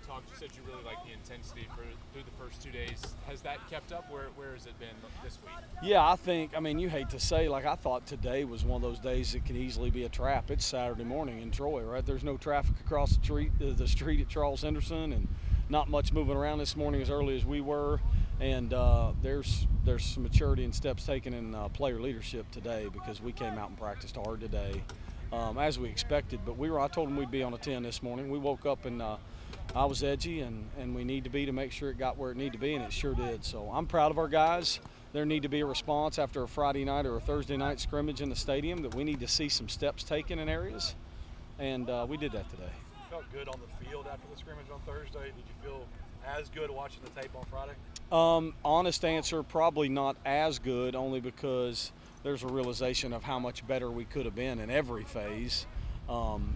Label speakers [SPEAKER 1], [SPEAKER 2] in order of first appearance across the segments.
[SPEAKER 1] talked, you said you really like the intensity through the first 2 days. Has that kept up? Where has it been this week?
[SPEAKER 2] Yeah, I mean, you hate to say, like, I thought today was one of those days that could easily be a trap. It's Saturday morning in Troy, right? There's no traffic across the street at Charles Henderson, and not much moving around this morning as early as we were. And there's some maturity and steps taken in player leadership today, because we came out and practiced hard today, as we expected. But I told them we'd be on a 10 this morning. We woke up and I was edgy, and we need to make sure it got where it needed to be, and it sure did. So I'm proud of our guys. There need to be a response after a Friday night or a Thursday night scrimmage in the stadium, that we need to see some steps taken in areas, and we did that today.
[SPEAKER 3] You felt good on the field after the scrimmage on Thursday. Did you feel as good watching the tape on Friday?
[SPEAKER 2] Honest answer, probably not as good, only because there's a realization of how much better we could have been in every phase.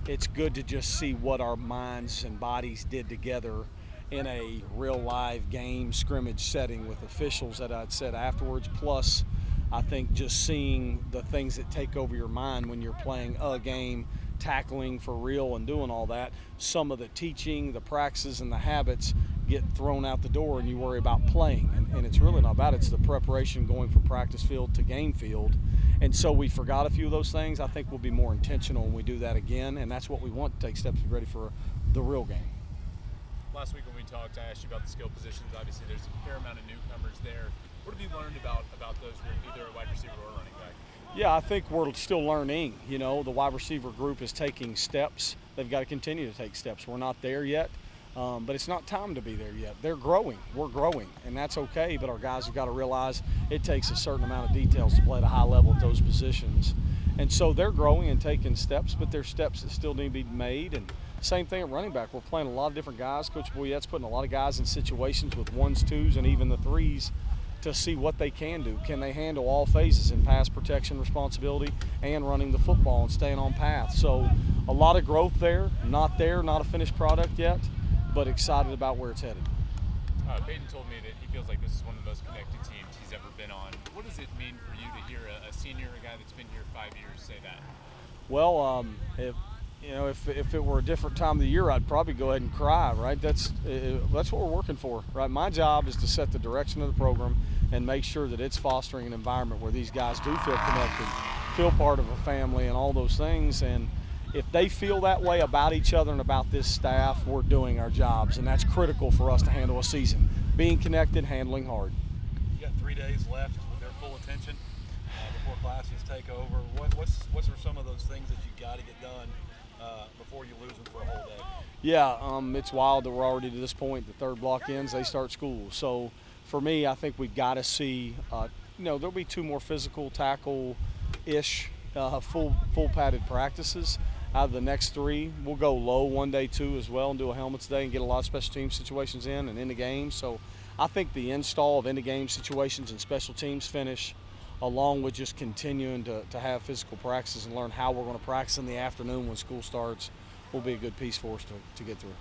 [SPEAKER 2] It's good to just see what our minds and bodies did together in a real live game scrimmage setting with officials that I'd said afterwards. Plus, I think just seeing the things that take over your mind when you're playing a game, tackling for real and doing all that, some of the teaching, the practices, and the habits get thrown out the door, and you worry about playing. And it's really not about it. It's the preparation going from practice field to game field. And so we forgot a few of those things. I think we'll be more intentional when we do that again, and that's what we want to take steps to be ready for the real game.
[SPEAKER 1] Last week when we talked, I asked you about the skill positions. Obviously, there's a fair amount of newcomers there. What have you learned about those group, either a wide receiver or a running back?
[SPEAKER 2] Yeah, I think we're still learning. You know, the wide receiver group is taking steps. They've got to continue to take steps. We're not there yet, but it's not time to be there yet. They're growing. We're growing, and that's okay, but our guys have got to realize it takes a certain amount of details to play at a high level at those positions. And so they're growing and taking steps, but there's steps that still need to be made. And same thing at running back. We're playing a lot of different guys. Coach Boyette's putting a lot of guys in situations with ones, twos, and even the threes to see what they can do. Can they handle all phases in pass protection responsibility and running the football and staying on path? So a lot of growth there, not a finished product yet, but excited about where it's headed.
[SPEAKER 1] Peyton told me that he feels like this is one of the most connected teams he's ever been on. What does it mean for you to hear a senior, a guy that's been here 5 years, say that?
[SPEAKER 2] Well, if it were a different time of the year, I'd probably go ahead and cry, right? That's what we're working for, right? My job is to set the direction of the program and make sure that it's fostering an environment where these guys do feel connected, feel part of a family, and all those things. And if they feel that way about each other and about this staff, we're doing our jobs, and that's critical for us to handle a season. Being connected, handling hard.
[SPEAKER 3] You got 3 days left with their full attention before classes take over. What's some of those things that you got to get done before you lose them for a whole day?
[SPEAKER 2] Yeah, it's wild that we're already to this point. The third block ends, they start school. So for me, I think we've got to see, there'll be 2 more physical tackle-ish full padded practices. Out of the next 3, we'll go low one day too as well and do a helmets day and get a lot of special team situations in and into games. So I think the install of into game situations and special teams finish, along with just continuing to have physical practices and learn how we're going to practice in the afternoon when school starts, will be a good piece for us to get through.